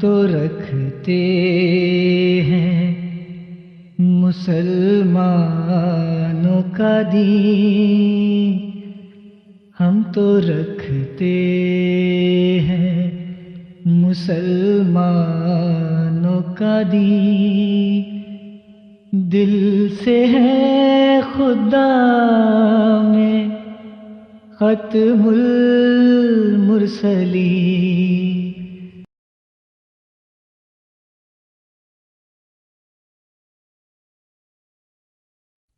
تو رکھتے ہیں مسلمانوں کا دین، ہم تو رکھتے ہیں مسلمانوں کا دین، دل سے ہے خدا میں ختم المرسلین۔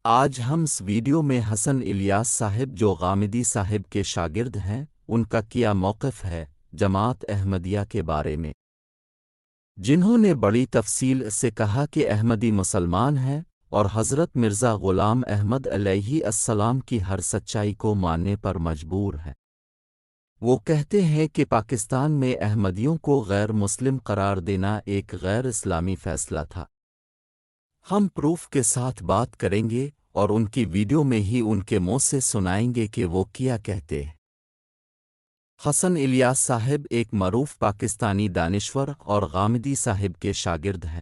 آج ہم اس ویڈیو میں حسن الیاس صاحب جو غامدی صاحب کے شاگرد ہیں ان کا کیا موقف ہے جماعت احمدیہ کے بارے میں، جنہوں نے بڑی تفصیل سے کہا کہ احمدی مسلمان ہیں اور حضرت مرزا غلام احمد علیہ السلام کی ہر سچائی کو ماننے پر مجبور ہیں۔ وہ کہتے ہیں کہ پاکستان میں احمدیوں کو غیر مسلم قرار دینا ایک غیر اسلامی فیصلہ تھا۔ ہم پروف کے ساتھ بات کریں گے اور ان کی ویڈیو میں ہی ان کے منہ سے سنائیں گے کہ وہ کیا کہتے ہیں۔ حسن الیاس صاحب ایک معروف پاکستانی دانشور اور غامدی صاحب کے شاگرد ہیں۔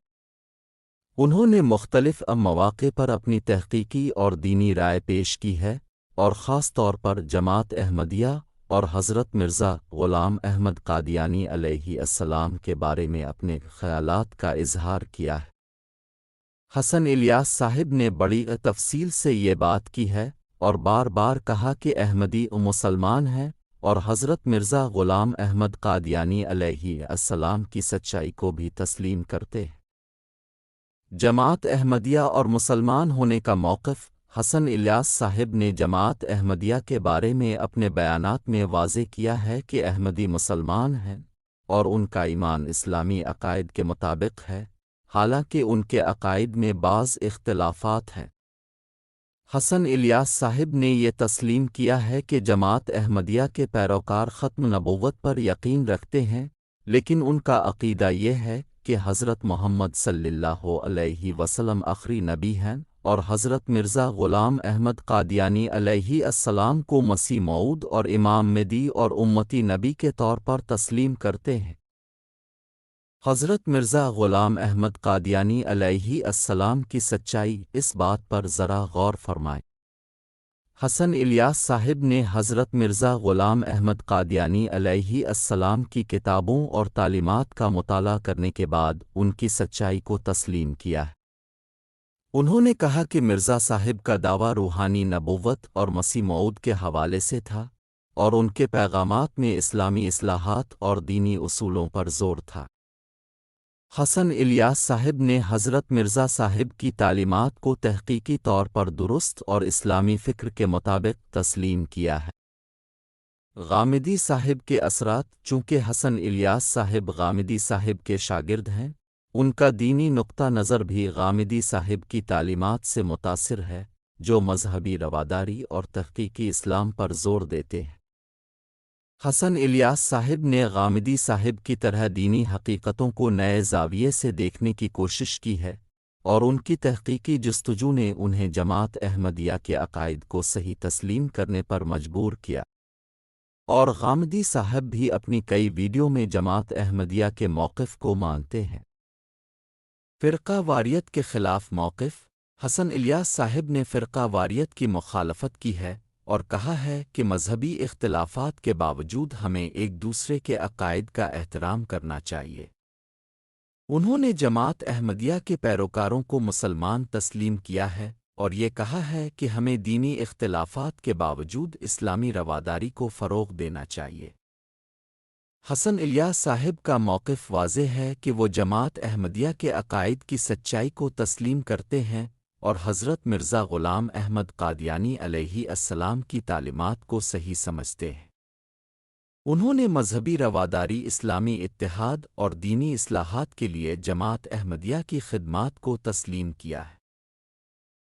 انہوں نے مختلف مواقع پر اپنی تحقیقی اور دینی رائے پیش کی ہے اور خاص طور پر جماعت احمدیہ اور حضرت مرزا غلام احمد قادیانی علیہ السلام کے بارے میں اپنے خیالات کا اظہار کیا ہے۔ حسن الیاس صاحب نے بڑی تفصیل سے یہ بات کی ہے اور بار بار کہا کہ احمدی مسلمان ہیں اور حضرت مرزا غلام احمد قادیانی علیہ السلام کی سچائی کو بھی تسلیم کرتے ہیں۔ جماعت احمدیہ اور مسلمان ہونے کا موقف۔ حسن الیاس صاحب نے جماعت احمدیہ کے بارے میں اپنے بیانات میں واضح کیا ہے کہ احمدی مسلمان ہیں اور ان کا ایمان اسلامی عقائد کے مطابق ہے، حالانکہ ان کے عقائد میں بعض اختلافات ہیں۔ حسن الیاس صاحب نے یہ تسلیم کیا ہے کہ جماعت احمدیہ کے پیروکار ختم نبوت پر یقین رکھتے ہیں، لیکن ان کا عقیدہ یہ ہے کہ حضرت محمد صلی اللہ علیہ وسلم آخری نبی ہیں اور حضرت مرزا غلام احمد قادیانی علیہ السلام کو مسیح موعود اور امام مہدی اور امتی نبی کے طور پر تسلیم کرتے ہیں۔ حضرت مرزا غلام احمد قادیانی علیہ السلام کی سچائی، اس بات پر ذرا غور فرمائیں۔ حسن الیاس صاحب نے حضرت مرزا غلام احمد قادیانی علیہ السلام کی کتابوں اور تعلیمات کا مطالعہ کرنے کے بعد ان کی سچائی کو تسلیم کیا ہے۔ انہوں نے کہا کہ مرزا صاحب کا دعویٰ روحانی نبوت اور مسیح موعود کے حوالے سے تھا اور ان کے پیغامات میں اسلامی اصلاحات اور دینی اصولوں پر زور تھا۔ حسن الیاس صاحب نے حضرت مرزا صاحب کی تعلیمات کو تحقیقی طور پر درست اور اسلامی فکر کے مطابق تسلیم کیا ہے۔ غامدی صاحب کے اثرات۔ چونکہ حسن الیاس صاحب غامدی صاحب کے شاگرد ہیں، ان کا دینی نقطہ نظر بھی غامدی صاحب کی تعلیمات سے متاثر ہے، جو مذہبی رواداری اور تحقیقی اسلام پر زور دیتے ہیں۔ حسن الیاس صاحب نے غامدی صاحب کی طرح دینی حقیقتوں کو نئے زاویے سے دیکھنے کی کوشش کی ہے اور ان کی تحقیقی جستجو نے انہیں جماعت احمدیہ کے عقائد کو صحیح تسلیم کرنے پر مجبور کیا، اور غامدی صاحب بھی اپنی کئی ویڈیو میں جماعت احمدیہ کے موقف کو مانتے ہیں۔ فرقہ واریت کے خلاف موقف۔ حسن الیاس صاحب نے فرقہ واریت کی مخالفت کی ہے اور کہا ہے کہ مذہبی اختلافات کے باوجود ہمیں ایک دوسرے کے عقائد کا احترام کرنا چاہیے۔ انہوں نے جماعت احمدیہ کے پیروکاروں کو مسلمان تسلیم کیا ہے اور یہ کہا ہے کہ ہمیں دینی اختلافات کے باوجود اسلامی رواداری کو فروغ دینا چاہیے۔ حسن الیاس صاحب کا موقف واضح ہے کہ وہ جماعت احمدیہ کے عقائد کی سچائی کو تسلیم کرتے ہیں اور حضرت مرزا غلام احمد قادیانی علیہ السلام کی تعلیمات کو صحیح سمجھتے ہیں۔ انہوں نے مذہبی رواداری، اسلامی اتحاد اور دینی اصلاحات کے لیے جماعت احمدیہ کی خدمات کو تسلیم کیا ہے۔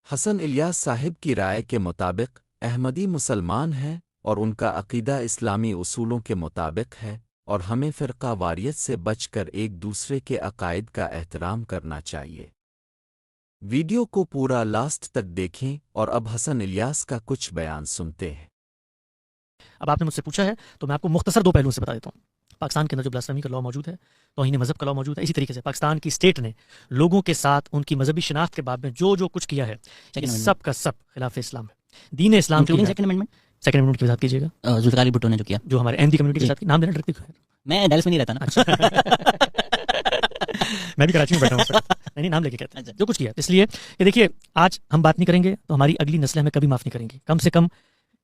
حسن الیاس صاحب کی رائے کے مطابق احمدی مسلمان ہیں اور ان کا عقیدہ اسلامی اصولوں کے مطابق ہے اور ہمیں فرقہ واریت سے بچ کر ایک دوسرے کے عقائد کا احترام کرنا چاہیے۔ ویڈیو کو پورا لاسٹ تک دیکھیں اور اب حسن الیاس کا کچھ بیان سنتے ہیں۔ اب آپ نے مجھ سے پوچھا ہے تو میں آپ کو مختصر دو پہلوؤں سے بتا دیتا ہوں۔ پاکستان کے اندر جو بلاسفیمی کا لاء موجود ہے توہین مذہب کا لا موجود ہے. اسی طریقے سے پاکستان کی اسٹیٹ نے لوگوں کے ساتھ ان کی مذہبی شناخت کے باب میں جو کچھ کیا ہے سب کا سب خلاف اسلام ہے. دین اسلام کی سیکنڈ امینڈمنٹ سیکنڈ امینڈمنٹ کے ساتھ کیجیے گا ذوالفقار علی بھٹو نے جو کیا, جو ہمارے احمدی کمیونٹی کے ساتھ نام دینا ڈرتے میں ڈیلس میں نہیں رہتا نا. میں بھی کراچی میں بیٹھا ہوں نہیں نام لے کے کہتے ہیں جو کچھ کیا. اس لیے کہ دیکھیے آج ہم بات نہیں کریں گے تو ہماری اگلی نسلیں ہمیں کبھی معاف نہیں کریں گی. کم سے کم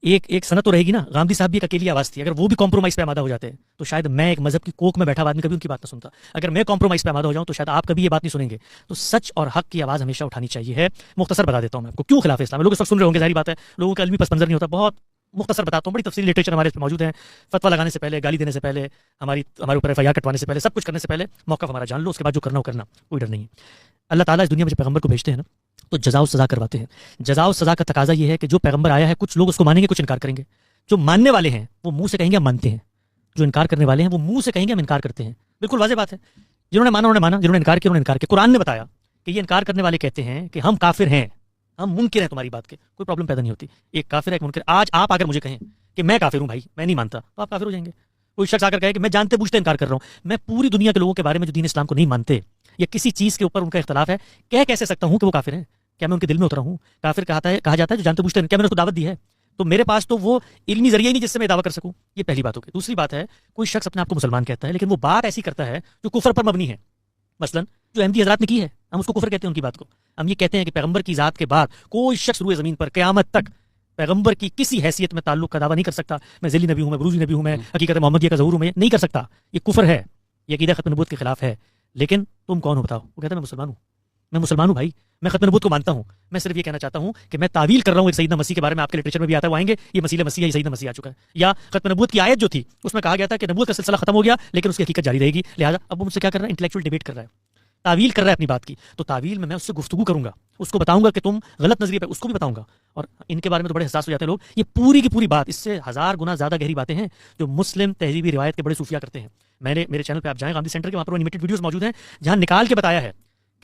ایک سنت تو رہے گی نا. غامدی صاحب بھی ایک اکیلی آواز تھی. اگر وہ بھی کمپرومائز پہ آمادہ ہو جاتے ہیں تو شاید میں ایک مذہب کی کوک میں بیٹھا آدمی کبھی ان کی بات نہ سنتا. اگر میں کمپرومائز پہ آمادہ ہو جاؤں تو شاید آپ کبھی یہ بات نہیں سنیں گے. تو سچ اور حق کی آواز ہمیشہ اٹھانی چاہیے ہے. مختصر بتا دیتا ہوں میں آپ کو کیوں خلاف اسلام ہے. لوگ اس وقت سن رہے ہوں گے, ظاہری بات ہے لوگوں کا علمی پس منظر نہیں ہوتا. بہت مختصر بتاتا ہوں, بڑی تفصیلی لٹریچر ہمارے اس پہ موجود ہے. فتویٰ لگانے سے پہلے, گالی دینے سے پہلے, ہمارے اوپر ایف آئی آر کٹوانے سے پہلے, سب کچھ کرنے سے پہلے موقف ہمارا جان لو. اس کے بعد جو کرنا ہو کرنا, کوئی ڈر نہیں ہے. اللہ تعالیٰ اس دنیا میں جب پیغمبر کو بھیجتے ہیں نا تو جزا و سزا کرواتے ہیں. جزا و سزا کا تقاضا یہ ہے کہ جو پیغمبر آیا ہے کچھ لوگ اس کو مانیں گے, کچھ انکار کریں گے. جو ماننے والے ہیں وہ منہ سے کہیں گے ہم مانتے ہیں. جو انکار کرنے والے ہیں وہ منہ سے کہیں گے ہم انکار کرتے ہیں. بالکل واضح بات ہے. جنہوں نے مانا انہوں نے مانا, جنہوں نے انکار کیا انہوں نے انکار کیا. قرآن نے بتایا کہ یہ انکار کرنے والے کہتے ہیں کہ ہم کافر ہیں, ہم منکر ہیں تمہاری بات کے. کوئی پرابلم پیدا نہیں ہوتی. ایک کافر ہے ایک منکر. آج آپ اگر مجھے کہیں کہ میں کافر ہوں بھائی, میں نہیں مانتا, تو آپ کافر ہو جائیں گے. کوئی شخص آ کر کہے کہ میں جانتے بوجھتے انکار کر رہا ہوں. میں پوری دنیا کے لوگوں کے بارے میں جو دین اسلام کو نہیں مانتے یا کسی چیز کے اوپر ان کا اختلاف ہے, کہہ کیسے سکتا ہوں کہ وہ کافر ہیں؟ کیا میں ان کے دل میں اترا ہوں؟ کافر کہا جاتا ہے جو جانتے بوجھتے ہیں. کیا میں نے اس کو دعوت دی ہے؟ تو میرے پاس تو وہ علمی ذریعہ ہی نہیں جس سے میں دعویٰ کر سکوں. یہ پہلی بات ہوگی. دوسری بات ہے, کوئی شخص اپنے آپ کو مسلمان کہتا ہے لیکن وہ بات ایسی کرتا ہے جو کفر پر مبنی ہے. مثلا جو احمدی حضرات نے کی ہے, ہم اس کو کفر کہتے ہیں. ان کی بات کو ہم یہ کہتے ہیں کہ پیغمبر کی ذات کے بعد کوئی شخص روئے زمین پر قیامت تک پیغمبر کی کسی حیثیت میں تعلق کا دعویٰ نہیں کر سکتا. میں ذیلی نبی ہوں, میں بروزی نبی ہوں, میں حقیقت محمدیہ کا ظہور ہوں, میں نہیں کر سکتا. یہ کفر ہے, یہ عقیدہ ختم نبوت کے خلاف ہے. لیکن تم کون ہو بتاؤ؟ وہ کہتا ہے میں مسلمان ہوں. میں مسلمان ہوں بھائی, میں ختم نبوت کو مانتا ہوں. میں صرف یہ کہنا چاہتا ہوں کہ میں تعویل کر رہا ہوں ایک سیدنا مسیح کے بارے میں. آپ کے لٹریچر میں بھی آتا ہے, وہ آئیں گے, یہ مسیح مسیح ہے, یہ سیدنا مسیح آ چکا ہے. یا ختم نبوت کی آیت جو تھی اس میں کہا گیا تھا کہ نبوت کا سلسلہ ختم ہو گیا لیکن اس کی حقیقت جاری رہے گی. لہٰذا اب وہ مجھ سے کیا کر رہا ہے؟ انٹلیکچوئل ڈیبیٹ کر رہا ہے, تعویل کر رہا ہے اپنی بات کی. تو تعویل میں اس سے گفتگو کروں گا, اس کو بتاؤں گا کہ تم غلط نظریے پہ, اس کو بھی بتاؤں گا. اور ان کے بارے میں تو بڑے حساس ہو جاتے ہیں لوگ. یہ پوری کی پوری بات اس سے 1000 گنا زیادہ گہری باتیں ہیں جو مسلم تہذیبی روایت کے بڑے صوفیہ کرتے ہیں. میں نے میرے چینل پہ آپ جائیں, غامدی سینٹر کے, وہاں پر انیمیٹڈ ویڈیوز موجود ہیں جہاں نکال کے بتایا ہے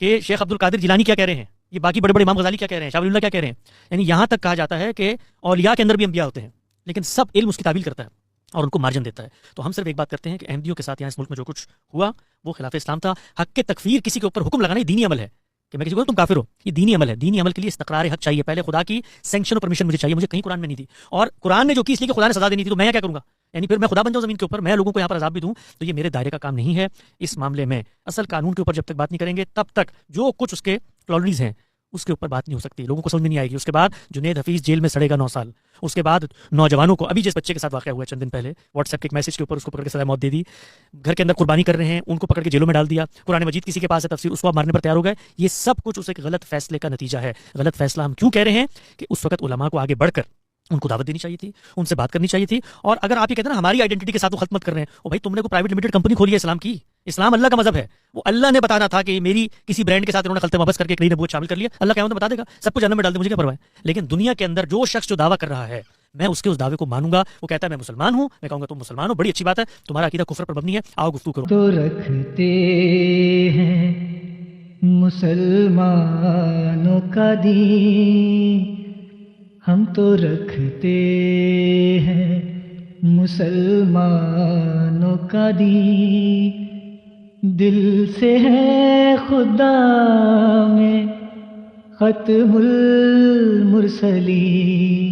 کہ شیخ عبد القادر جیلانی کیا کہہ رہے ہیں, یہ باقی بڑے بڑے امام غزالی کیا کہہ رہے ہیں, شاہ ولی اللہ کیا کہہ رہے ہیں. یعنی یہاں تک کہا جاتا ہے کہ اولیاء کے اندر بھی انبیاء ہوتے ہیں لیکن سب علم اس کی تعویل کرتا ہے اور ان کو مارجن دیتا ہے. تو ہم صرف ایک بات کرتے ہیں کہ احمدیوں کے ساتھ یہاں اس ملک میں جو کچھ ہوا وہ خلاف اسلام تھا. حق کے تکفیر, کسی کے اوپر حکم لگانا, یہ دینی عمل ہے. کہ میں کسی کو تم کافر ہو, یہ دینی عمل ہے. دینی عمل کے لیے استقرار حق چاہیے. پہلے خدا کی سینکشن اور پرمیشن مجھے چاہیے. مجھے کہیں قرآن میں نہیں تھی, اور قرآن نے جو کی اس لیے کہ خدا نے سزا دینی تھی, تو میں کیا کروں گا؟ یعنی پھر میں خدا بن جاؤں زمین کے اوپر, میں لوگوں کو یہاں پر عذاب بھی دوں. تو یہ میرے دائرے کا کام نہیں ہے. اس معاملے میں اصل قانون کے اوپر جب تک بات نہیں کریں گے تب تک جو کچھ اس کے کلوریز ہیں اس کے اوپر بات نہیں ہو سکتی. لوگوں کو سمجھ میں نہیں آئے گی. اس کے بعد جنید حفیظ جیل میں سڑے گا 9 سال. اس کے بعد نوجوانوں کو, ابھی جس بچے کے ساتھ واقعہ ہوا ہے چند دن پہلے, واٹس ایپ کے ایک میسج کے اوپر اس کو پکڑ کے سزائے موت دے دی. گھر کے اندر قربانی کر رہے ہیں, ان کو پکڑ کے جیلوں میں ڈال دیا. قرآن مجید کسی کے پاس ہے تفسیر, اس کو آپ مارنے پر تیار ہو گئے. یہ سب کچھ اس ایک غلط فیصلے کا نتیجہ ہے. غلط فیصلہ ہم کیوں کہہ رہے ہیں کہ اس وقت علماء کو آگے بڑھ کر ان کو دعوت دینی چاہیے تھی, ان سے بات کرنی چاہیے تھی. اور اگر آپ یہ کہتے ہیں نا ہماری آئیڈینٹی کے ساتھ وہ ختم مت کر رہے ہیں, او بھائی تم نے کوئی پرائیویٹ لمیٹڈ کمپنی کھولی ہے اسلام کی. اسلام اللہ کا مذہب ہے. وہ اللہ نے بتانا تھا کہ میری کسی برانڈ کے ساتھ انہوں نے خلط محبت کر کے ایک نبوت شامل کر لیا. اللہ قیامت میں بتا دے گا, سب کو جہنم میں ڈال دے, مجھے کیا پرواہ ہے. لیکن دنیا کے اندر جو شخص جو دعویٰ کر رہا ہے میں اس کے اس دعوے کو مانوں گا. وہ کہتا ہے میں مسلمان ہوں, میں کہوں گا تم مسلمان ہو, بڑی اچھی بات ہے, تمہارا عقیدہ کفر پر مبنی ہے, آؤ گفتگو کرو. تو رکھتے ہیں مسلمانوں کا دین, ہم تو رکھتے ہیں مسلمانوں کا دین. دل سے ہے خدا میں ختم المرسلین.